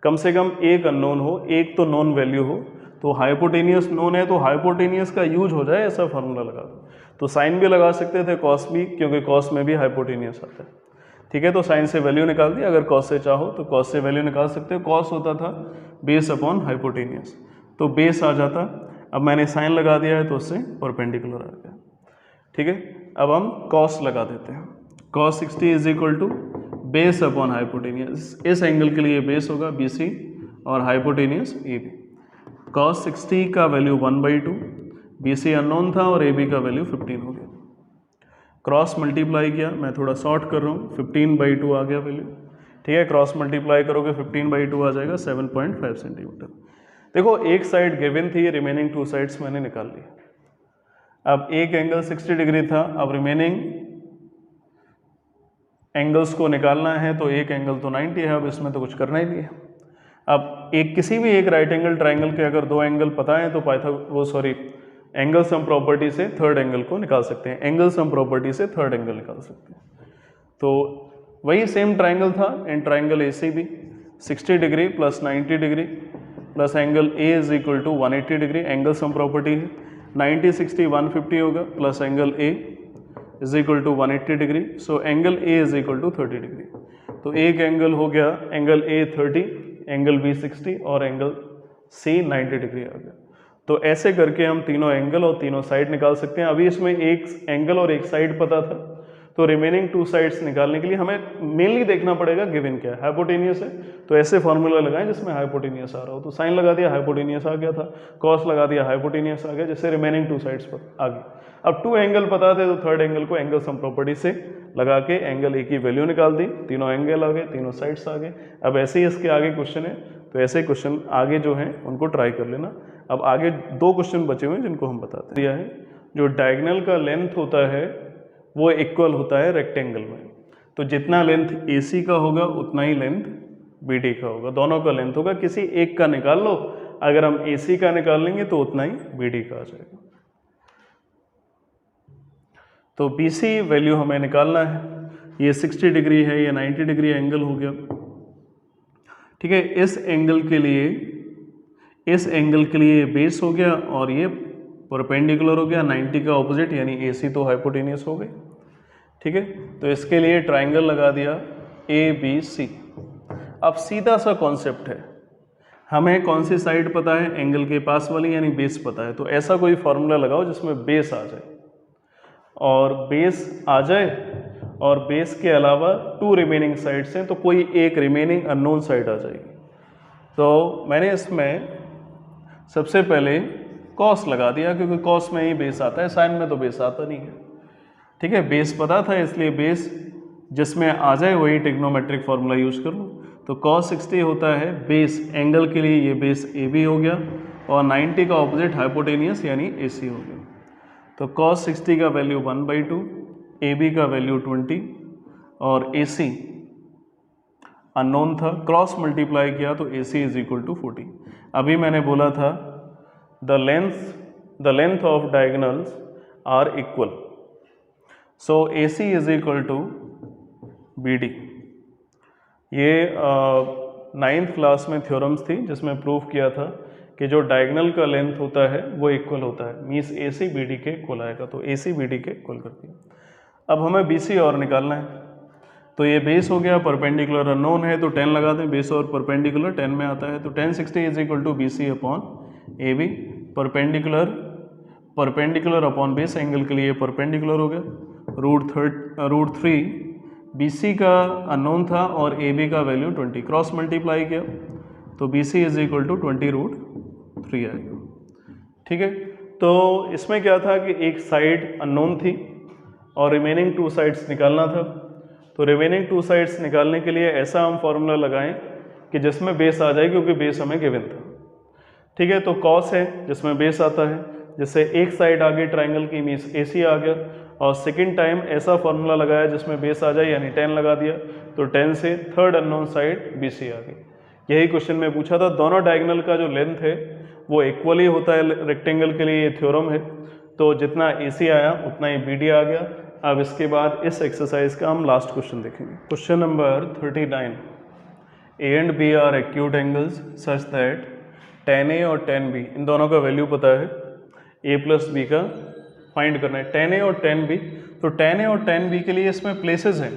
कम से कम एक अननोन हो, एक तो नॉन वैल्यू हो। तो हाइपोटेनियस नोन है तो हाइपोटेनियस का यूज हो जाए ऐसा फार्मूला लगा दो। तो साइन भी लगा सकते थे, कॉस भी, क्योंकि कॉस में भी हाइपोटेनियस आता है। ठीक है, तो साइन से वैल्यू निकाल दी, अगर कॉस से चाहो तो कॉस से वैल्यू निकाल सकते हो। कॉस होता था बेस अपॉन हाइपोटेनियस, तो बेस आ जाता, अब मैंने साइन लगा दिया है तो उससे परपेंडिकुलर आ गया। ठीक है, अब हम कॉस लगा देते हैं। Cos 60 is equal to base upon hypotenuse, इस एंगल के लिए बेस होगा BC और हाइपोटेनियस AB। कॉस 60 का वैल्यू 1/2, BC अननोन था और AB का वैल्यू 15 हो गया। क्रॉस मल्टीप्लाई किया, मैं थोड़ा शॉर्ट कर रहा हूँ, 15/2 आ गया वैल्यू। ठीक है, क्रॉस मल्टीप्लाई करोगे 15/2 आ जाएगा 7.5 सेंटीमीटर। देखो एक साइड गिवन थी, रिमेनिंग 2 साइड्स मैंने निकाल ली। अब एक एंगल 60 डिग्री था, अब रिमेनिंग एंगल्स को निकालना है, तो एक एंगल तो 90 है, अब इसमें तो कुछ करना ही नहीं है। अब एक किसी भी एक राइट एंगल ट्राइंगल के अगर 2 एंगल पता है तो एंगल सम प्रॉपर्टी से थर्ड एंगल को निकाल सकते हैं, एंगल सम प्रॉपर्टी से थर्ड एंगल निकाल सकते हैं। तो वही सेम ट्राइंगल था in triangle ACB, 60 degree plus 90 degree plus angle A is equal to 180 degree, angle sum property है, 90 60 150 होगा, plus angle A is equal to 180 degree, so angle A is equal to 30 degree. तो एक angle हो गया angle A 30, angle B 60 और angle C 90 degree आ गया। तो ऐसे करके हम तीनों एंगल और तीनों साइड निकाल सकते हैं। अभी इसमें एक एंगल और एक साइड पता था, तो रिमेनिंग 2 साइड्स निकालने के लिए हमें मेनली देखना पड़ेगा गिवन क्या है। हाइपोटेनियस है तो ऐसे फॉर्मूला लगाएं जिसमें हाइपोटेनियस आ रहा हो, तो साइन लगा दिया हाइपोटेनियस आ गया था, कॉस लगा दिया हाइपोटेनियस आ गया, जिससे रिमेनिंग 2 साइड्स पर आ गई। अब 2 एंगल पता थे तो थर्ड एंगल को एंगल सम प्रॉपर्टी से लगा के एंगल A की वैल्यू निकाल दी, तीनों एंगल आ गए, तीनों साइड्स आ गए। अब ऐसे ही इसके आगे क्वेश्चन है, तो ऐसे क्वेश्चन आगे जो हैं उनको ट्राई कर लेना। अब आगे 2 क्वेश्चन बचे हुए हैं जिनको हम बताते हैं। दिया है जो डायगोनल का लेंथ होता है वो इक्वल होता है रेक्टेंगल में, तो जितना लेंथ AC का होगा उतना ही लेंथ BD का होगा, दोनों का लेंथ होगा, किसी एक का निकाल लो, अगर हम AC का निकाल लेंगे तो उतना ही BD का आ जाएगा। तो BC वैल्यू हमें निकालना है, ये 60 डिग्री है, ये 90 डिग्री एंगल हो गया। ठीक है, इस एंगल के लिए बेस हो गया और ये परपेंडिकुलर हो गया, 90 का ऑपोजिट यानी AC तो हाइपोटेनियस हो गई। ठीक है, तो इसके लिए ट्राइंगल लगा दिया ABC। अब सीधा सा कॉन्सेप्ट है, हमें कौन सी साइड पता है, एंगल के पास वाली यानी बेस पता है, तो ऐसा कोई फॉर्मूला लगाओ जिसमें बेस आ जाए, और बेस आ जाए और बेस के अलावा 2 रिमेनिंग साइड्स हैं तो कोई एक रिमेनिंग अननोन साइड आ जाएगी। तो मैंने इसमें सबसे पहले कॉस लगा दिया, क्योंकि कॉस में ही बेस आता है, साइन में तो बेस आता नहीं है। ठीक है, बेस पता था इसलिए बेस जिसमें आ जाए वही ट्रिग्नोमेट्रिक फार्मूला यूज कर लो। तो cos 60 होता है बेस, एंगल के लिए ये बेस AB हो गया और 90 का ऑपोजिट हाइपोटेनियस यानी AC हो गया। तो cos 60 का वैल्यू 1/2, AB का वैल्यू 20 और AC अननोन था, क्रॉस मल्टीप्लाई किया तो AC इज इक्वल टू 40। अभी मैंने बोला था the length of diagonals are equal, so AC is equal to BD। ये 9th क्लास में थ्योरम्स थी जिसमें प्रूव किया था कि जो डायगोनल का लेंथ होता है वो इक्वल होता है, मीन्स AC BD के इक्वल आएगा, तो AC BD के इक्वल करती है। अब हमें BC और निकालना है, तो ये बेस हो गया, परपेंडिकुलर अननोन है तो 10 लगा दें, बेस और परपेंडिकुलर 10 में आता है, तो 10 60 is equal to BC upon AB। Perpendicular upon base, angle के लिए परपेंडिकुलर हो गया, √3 BC का अननोन था और AB का वैल्यू 20, क्रॉस मल्टीप्लाई किया तो BC इज इक्वल टू 20√3 आएगा। ठीक है, तो इसमें क्या था कि एक साइड अननोन थी और रिमेनिंग 2 साइड्स निकालना था। तो रिमेनिंग 2 साइड्स निकालने के लिए ऐसा हम फॉर्मूला लगाएं कि जिसमें बेस आ जाए, क्योंकि बेस हमें गिवन था। ठीक है, तो कॉस है जिसमें बेस आता है, जिससे एक साइड आ गई ट्राइंगल की, मीन्स AC आ गया। और सेकंड टाइम ऐसा फॉर्मूला लगाया जिसमें बेस आ जाए, यानी 10 लगा दिया, तो 10 से थर्ड अननोन साइड BC आ गई। यही क्वेश्चन में पूछा था। दोनों डायगोनल का जो लेंथ है वो इक्वली होता है रेक्टेंगल के लिए, ये थ्योरम है। तो जितना AC आया उतना ही BD आ गया। अब इसके बाद इस एक्सरसाइज का हम लास्ट क्वेश्चन देखेंगे। Question number 39, A and B are acute angles such that tan A और tan B, इन दोनों का वैल्यू पता है, A प्लस B का फाइंड करना है, tan A और tan B। तो tan A और tan B के लिए इसमें प्लेसेस हैं।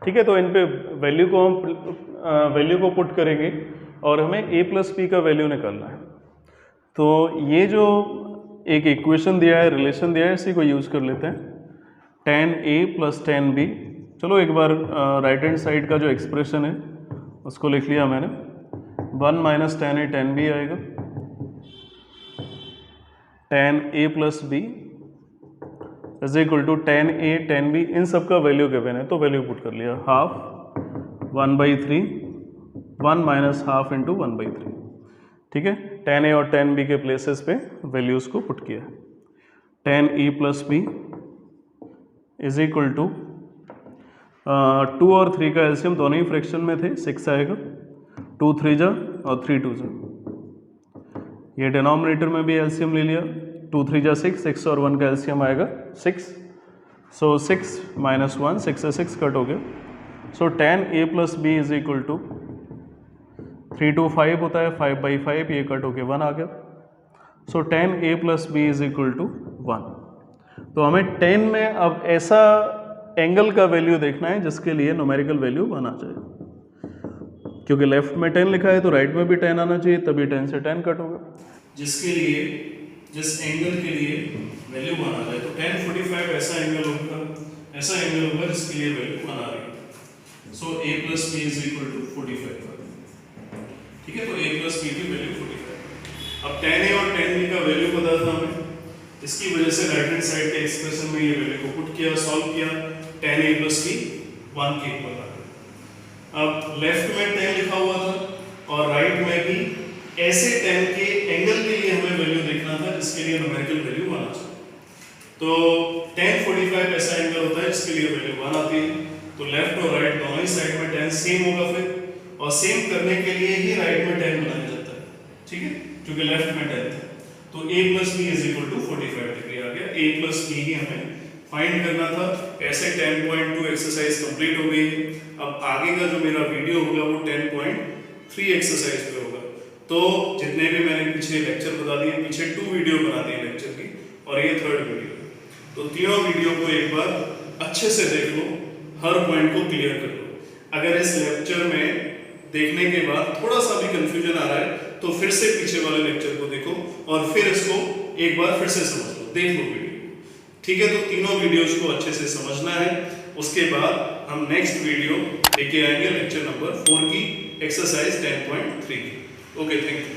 ठीक है, तो इन पे वैल्यू को हम वैल्यू को पुट करेंगे और हमें A प्लस B का वैल्यू निकालना है। तो ये जो एक इक्वेशन दिया है, रिलेशन दिया है, इसी को यूज़ कर लेते हैं। tan A plus tan B, चलो एक बार राइट हैंड साइड का जो एक्सप्रेशन है उसको लिख लिया मैंने। 1 minus tan A tan B आएगा, tan A plus B is equal to tan A tan B, इन सब का वैल्यू गिवन है तो वैल्यू पुट कर लिया। Half 1/3, 1 minus half into 1/3। ठीक है, tan A और tan B के प्लेसेस पे वैल्यूज़ को पुट किया। tan A plus B is equal to 2 और 3 का एलसीएम दोनों ही फ्रैक्शन में थे, 6 आएगा, 2 3 जा और 3 2 जा। ये डिनोमिनेटर में भी एलसीएम ले लिया, 2 3 जा 6, 6 और 1 का एलसीएम आएगा 6। सो 6 माइनस 1, 6 से 6 कट हो गया। So tan A plus B is equal to 3 2 5 होता है, 5/5, ये कट होके 1 आ गया। So tan A plus B is equal to 1। तो हमें 10 में अब ऐसा एंगल का वैल्यू देखना है जिसके लिए न्यूमेरिकल वैल्यू 1 आ जाए, क्योंकि लेफ्ट में 10 लिखा है तो राइट में भी 10 आना चाहिए, तभी 10 से 10 कट होगा। जिसके लिए, जिस एंगल के लिए वैल्यू 1 आ जाए, तो tan 45 ऐसा एंगल होगा, ऐसा एंगल होगा जिसके लिए वैल्यू 1 आ रही है। So A plus B is equal to 45। ठीक है, तो A प्लस B की वैल्यू 45। अब tan A और tan B का वैल्यू पता था हमें, इसकी वजह से राइट हैंड साइड के एक्सप्रेशन में ये वैल्यू को पुट किया, सॉल्व किया, tan A प्लस B 1 के इक्वल आ गया। अब लेफ्ट में 10 लिखा हुआ था और राइट में भी ऐसे 10 के एंगल के लिए हमें वैल्यू देखना था जिसके लिए न्यूमेरिकल वैल्यू 1 आ जाए। तो tan 45 ऐसा एंगल होता है जिसके लिए वैल्यू 1 आती है। तो लेफ्ट और राइट दोनों ही साइड में tan सेम होगा फिर, और सेम करने के लिए ही राइट में 10 बनाया जाता है। ठीक है, क्योंकि लेफ्ट में 10 था। तो A plus B is equal to 45 degree आ गया। A प्लस B ही हमें फाइंड करना था। ऐसे 10.2 एक्सरसाइज कंप्लीट हो गई है। अब आगे का जो मेरा वीडियो होगा वो 10.3 एक्सरसाइज पे होगा। तो जितने भी मैंने पीछे लेक्चर बता दिए, पीछे 2 वीडियो बना दिए लेक्चर की, और ये 3rd वीडियो। तो तीनों वीडियो को एक बार अच्छे से देख लो, हर पॉइंट को क्लियर कर लो। अगर इस लेक्चर में देखने के बाद थोड़ा सा भी कंफ्यूजन आ रहा है तो फिर से पीछे वाले लेक्चर को देखो और फिर इसको एक बार फिर से समझ लो, देख लो वीडियो। ठीक है, तो तीनों वीडियोस को अच्छे से समझना है। उसके बाद हम नेक्स्ट वीडियो लेके आएंगे लेक्चर नंबर 4 की एक्सरसाइज 10.3 की। Okay, thank you.